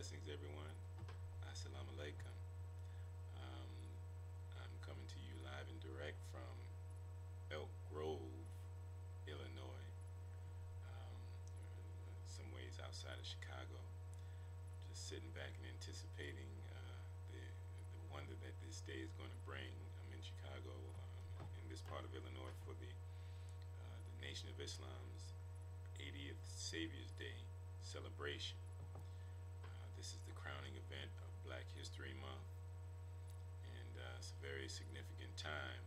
Blessings, everyone. Assalamu alaikum. I'm coming to you live and direct from Elk Grove, Illinois, some ways outside of Chicago. Just sitting back and anticipating the wonder that this day is going to bring. I'm in Chicago, in this part of Illinois, for the Nation of Islam's 80th Saviours Day celebration. This is the crowning event of Black History Month, and it's a very significant time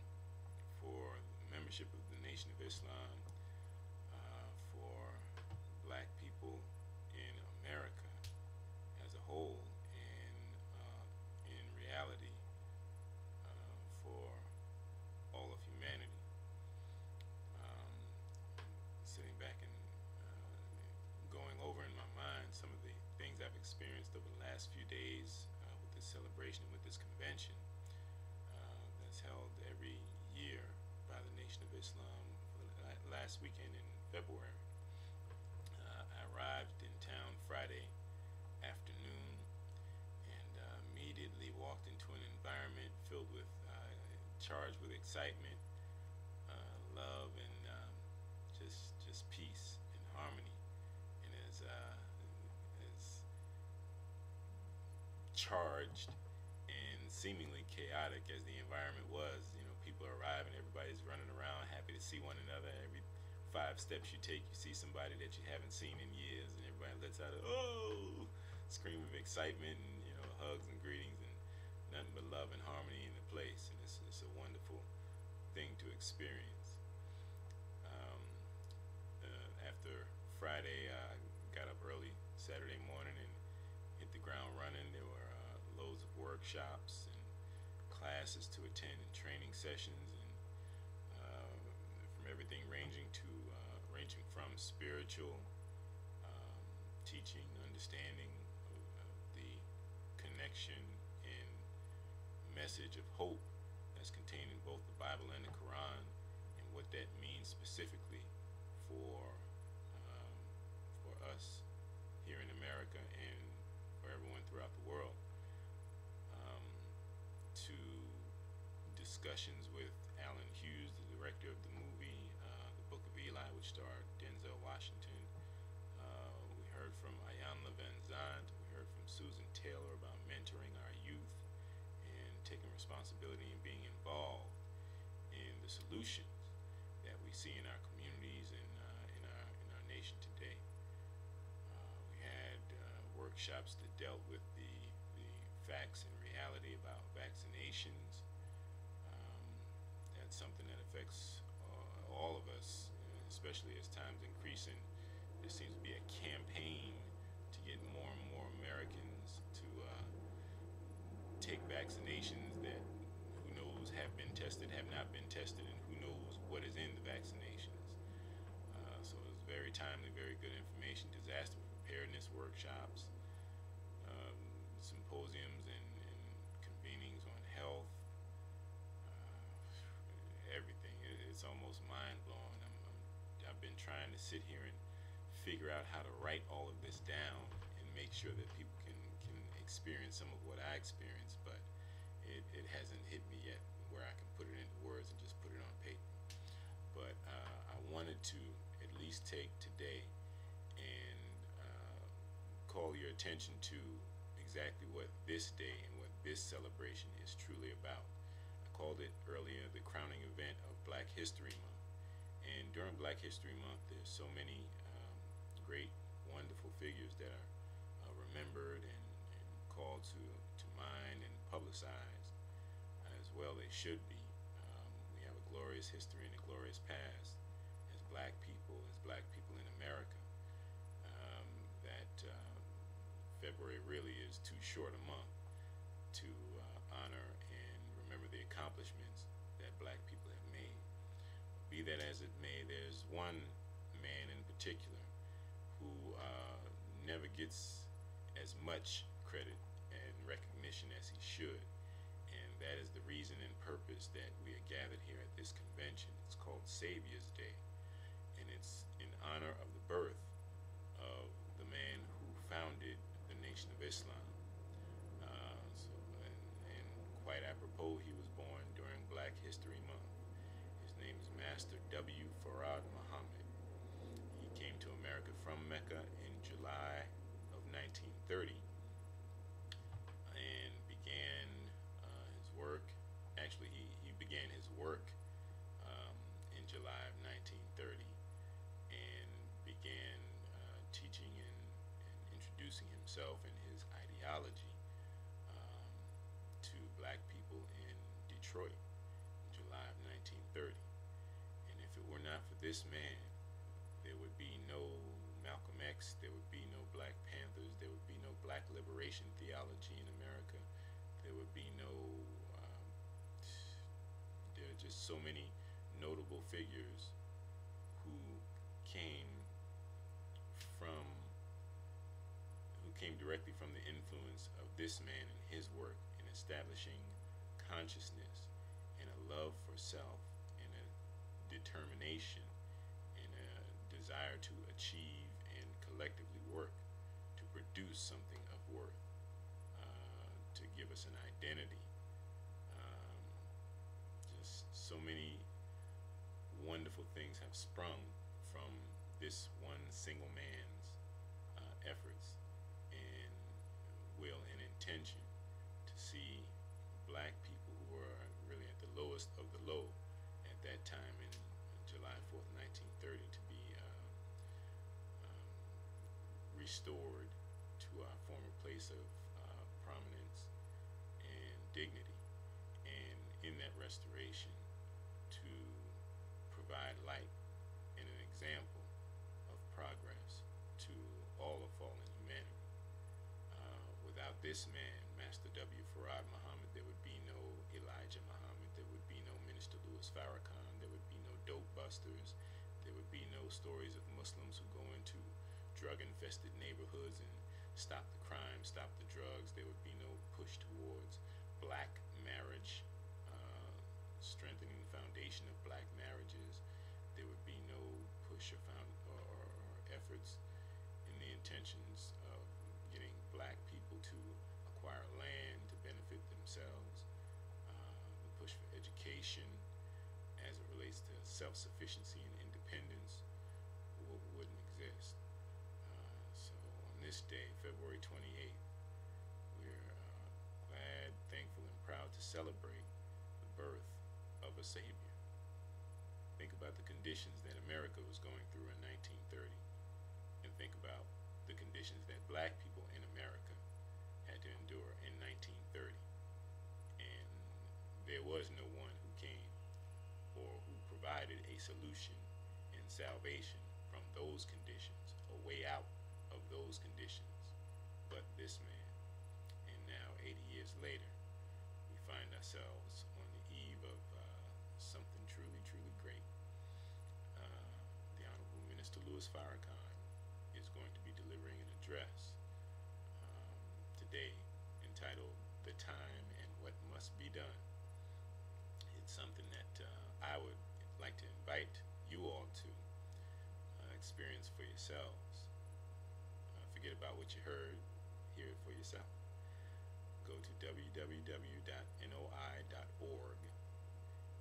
for the membership of the Nation of Islam, for black people in America as a whole, and in reality for all of humanity. Sitting back and going over in my mind some of the things I've experienced over the last few days with this celebration, with this convention that's held every year by the Nation of Islam for the last weekend in February. I arrived in town Friday afternoon and immediately walked into an environment filled with, charged with excitement, love, and just peace and harmony. And as charged and seemingly chaotic as the environment was, you know, people are arriving, everybody's running around, happy to see one another. Every 5 steps you take, you see somebody that you haven't seen in years, and everybody lets out a oh scream of excitement, and you know, hugs and greetings, and nothing but love and harmony in the place. And it's a wonderful thing to experience. After Friday, I got up early Saturday morning and hit the ground running. There were loads of workshops and classes to attend, and training sessions, and from everything ranging from spiritual teaching, understanding of the connection and message of hope that's contained in both the Bible and the Quran, and what that means specifically for us here in America and for everyone throughout the world, to discussions with Alan Hughes, the director of the movie The Book of Eli, which starred Denzel Washington. We heard from Ayanla Van Zandt. We heard from Susan Taylor about mentoring our youth and taking responsibility and being involved in the solutions that we see in our communities and in our nation today. We had workshops that dealt with the facts and reality about vaccinations. That's something that affects all of us, especially as time's increasing. There seems to be a campaign to get more and more Americans to take vaccinations that, who knows, have been tested, have not been tested, and who knows what is in the vaccinations. So it was very timely, very good information. Disaster preparedness workshops, symposiums and convenings on health, everything. It's almost mind-blowing. I've been trying to sit here and figure out how to write all of this down and make sure that people can experience some of what I experienced, but it hasn't hit me yet where I can put it into words and just put it on paper. But I wanted to at least take today and call your attention to exactly what this day and what this celebration is truly about. I called it earlier the crowning event of Black History Month. And during Black History Month, there's so many great, wonderful figures that are remembered and called to mind and publicized as well. They should be. We have a glorious history and a glorious past as black people in America. That February really is too short a month to honor and remember the accomplishments that black people have made. Be that as it may, there's one man in particular who never gets as much credit and recognition as he should, and that is the reason and purpose that we are gathered here at this convention. It's called Saviours Day, and it's in honor of the birth of the man who founded the Nation of Islam. And quite apropos, he was born during Black History Month. His name is Master W. Farad Muhammad. He came to America from Mecca in July of 1930 and began his work. Actually, he began his work in July of 1930 and began teaching and introducing himself and his ideology to black people in Detroit in July of 1930. And if it were not for this man, there would be no Malcolm X, there would be no Black Panthers, there would be no black liberation theology in America, there would be no, there are just so many notable figures who came directly from the influence of this man and his work in establishing consciousness and a love for self and a determination and a desire to achieve and collectively work to produce something of worth, to give us an identity. Just so many wonderful things have sprung from this one single man's efforts and will and intention to see black people who were really at the lowest of the low at that time in July 4th, 1930, to be restored to our former place of prominence and dignity, and in that restoration to provide light and an example of progress to all of fallen humanity. Without this man, Master W. Farad Muhammad, there would be no Elijah Muhammad, there would be no Minister Louis Farrakhan, there would be no dope busters, there would be no stories of Muslims who go into drug-infested neighborhoods and stop the crime, stop the drugs. There would be no push towards black marriage, strengthening the foundation of black marriages. There would be no push or efforts in the intentions of getting black people to acquire land to benefit themselves. The push for education as it relates to self-sufficiency and independence wouldn't exist. So on this day, February 28th, we're glad, thankful, and proud to celebrate the birth of a Savior. Think about the conditions that America was going through in 1930, and think about the conditions that black people in America had to endure in 1930. And there was no one who came or who provided a solution and salvation from those conditions, a way out of those conditions, but this man. And now, 80 years later, we find ourselves on the eve of something truly, truly great. The Honorable Minister Louis Farrakhan is going to be delivering an address today entitled "The Time and What Must Be Done." It's something that I would like to invite you all to experience for yourselves. Forget about what you heard, hear it for yourself. Go to www.noi.org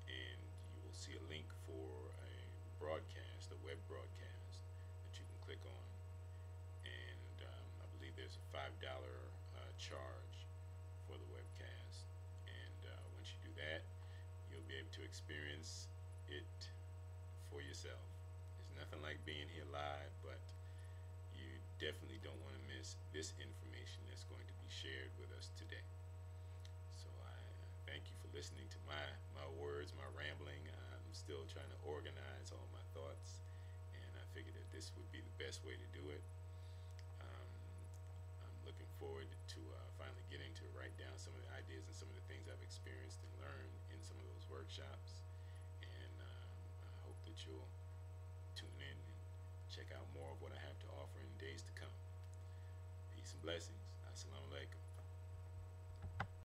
and you will see a link for a broadcast, a web broadcast that you can click on. And I believe there's a $5 charge for the webcast. And once you do that, you'll be able to experience it for yourself. There's nothing like being here live, but you definitely don't want to miss this information that's going to be shared with us today. So I thank you for listening to my words, my rambling. I'm still trying to organize all my thoughts, and I figured that this would be the best way to do it. I'm looking forward to finally getting to write down some of the ideas and some of the things I've experienced and learned in some of those workshops. And I hope that you'll tune in and check out more of what I have to offer in days to come. Peace and blessings. Assalamu alaikum.